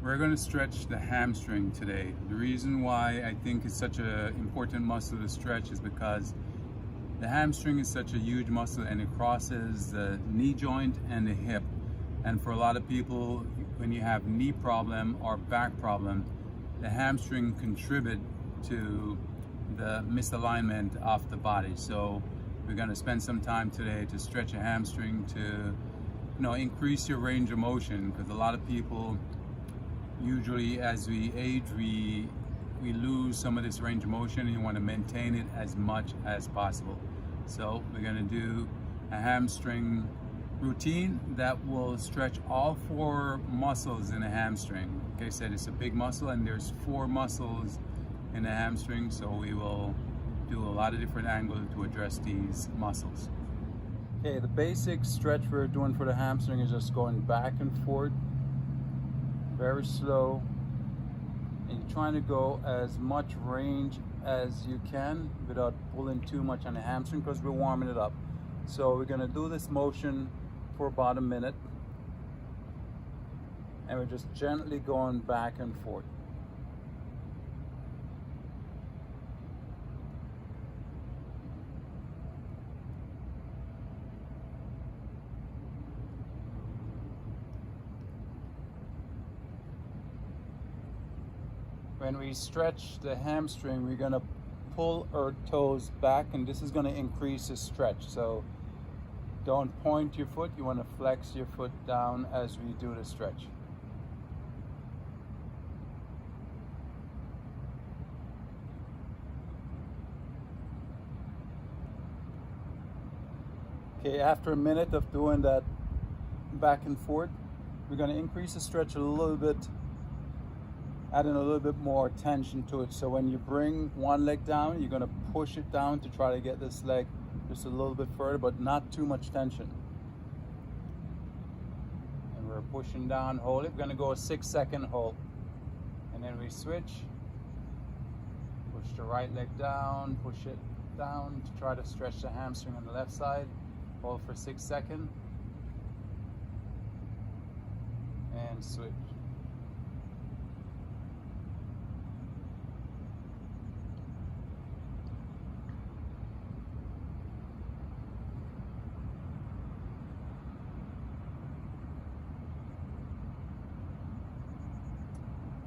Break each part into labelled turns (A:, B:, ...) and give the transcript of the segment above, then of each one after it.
A: We're going to stretch the hamstring today. The reason why I think it's such an important muscle to stretch is because the hamstring is such a huge muscle and it crosses the knee joint and the hip. And for a lot of people, when you have knee problem or back problem, the hamstring contribute to the misalignment of the body. So we're going to spend some time today to stretch a hamstring to, increase your range of motion, because a lot of people, usually as we age, we lose some of this range of motion, and you want to maintain it as much as possible. So we're going to do a hamstring routine that will stretch all 4 muscles in the hamstring. Like I said, it's a big muscle and there's 4 muscles in the hamstring, so we will do a lot of different angles to address these muscles. Okay, the basic stretch we're doing for the hamstring is just going back and forth, very slow, and you're trying to go as much range as you can without pulling too much on the hamstring, because we're warming it up. So we're going to do this motion for about a minute, and we're just gently going back and forth. When we stretch the hamstring, we're going to pull our toes back, and this is going to increase the stretch. So don't point your foot, you want to flex your foot down as we do the stretch. Okay, after a minute of doing that back and forth, we're going to increase the stretch a little bit, adding a little bit more tension to it. So when you bring one leg down, you're going to push it down to try to get this leg just a little bit further, but not too much tension. And we're pushing down, hold it. We're going to go a 6-second hold. And then we switch. Push the right leg down, push it down to try to stretch the hamstring on the left side. Hold for 6 seconds. And switch.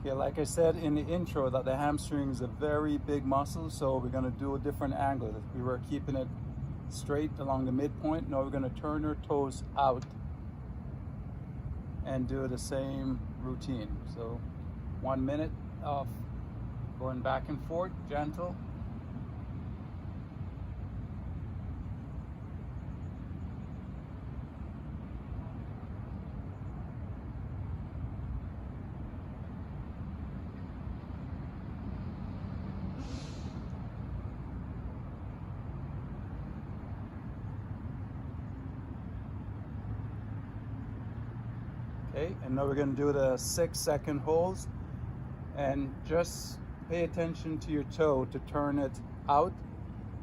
A: Okay, like I said in the intro, that the hamstring is a very big muscle, so we're going to do a different angle. We were keeping it straight along the midpoint. Now we're going to turn our toes out and do the same routine. So 1 minute of going back and forth, gentle. Okay, and now we're going to do the 6-second holds, and just pay attention to your toe to turn it out.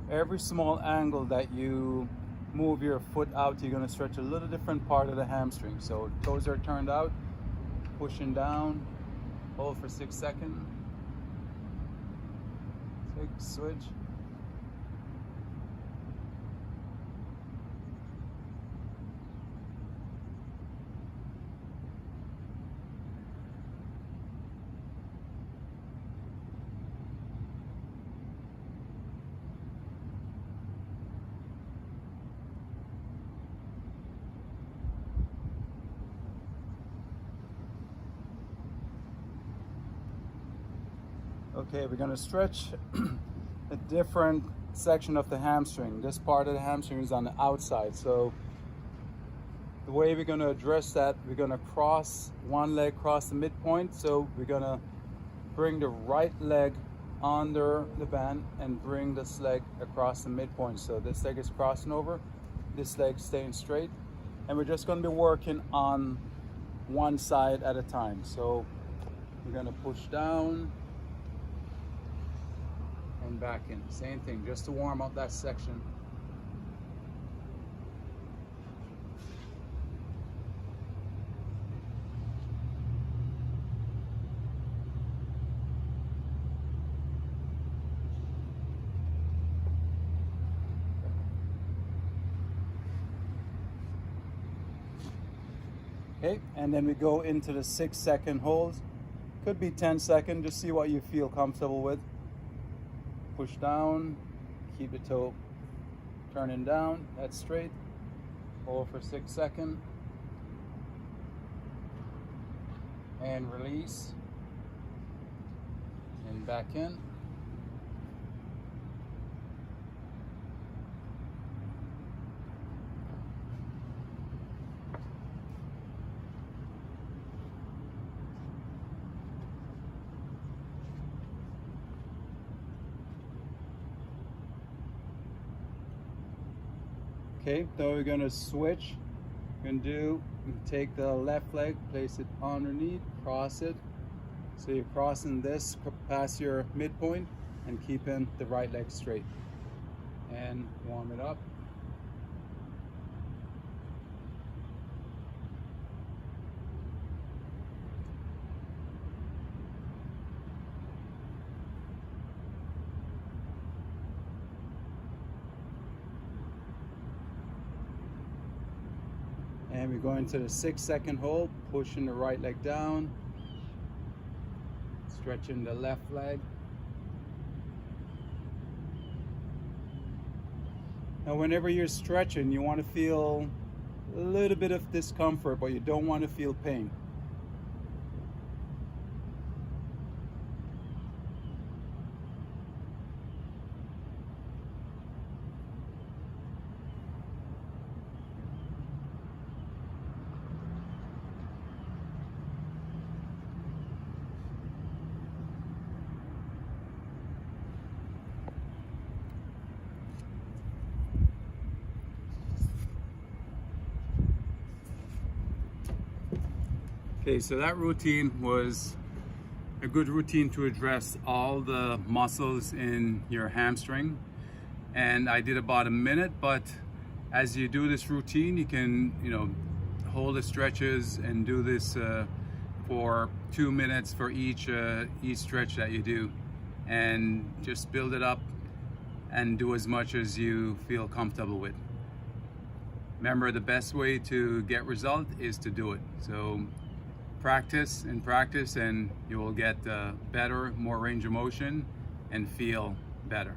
A: Every small angle that you move your foot out, you're going to stretch a little different part of the hamstring. So toes are turned out, pushing down, hold for 6 seconds, switch. Okay, we're going to stretch a different section of the hamstring. This part of the hamstring is on the outside. So the way we're going to address that, we're going to cross one leg across the midpoint. So we're going to bring the right leg under the band and bring this leg across the midpoint. So this leg is crossing over, this leg staying straight. And we're just going to be working on one side at a time. So we're going to push down and back in. Same thing, just to warm up that section. Okay, and then we go into the 6-second holds. Could be 10 seconds, just see what you feel comfortable with. Push down, keep the toe turning down, that's straight. Hold for 6 seconds. And release. And back in. Okay, so we're gonna switch. We're gonna take the left leg, place it underneath, cross it. So you're crossing this past your midpoint and keeping the right leg straight. And warm it up. And we go into the 6-second hold, pushing the right leg down, stretching the left leg. Now whenever you're stretching, you want to feel a little bit of discomfort, but you don't want to feel pain. Okay, so that routine was a good routine to address all the muscles in your hamstring. And I did about a minute, but as you do this routine, you can, hold the stretches and do this for 2 minutes for each stretch that you do. And just build it up and do as much as you feel comfortable with. Remember, the best way to get result is to do it. So practice and practice, and you will get better, more range of motion, and feel better.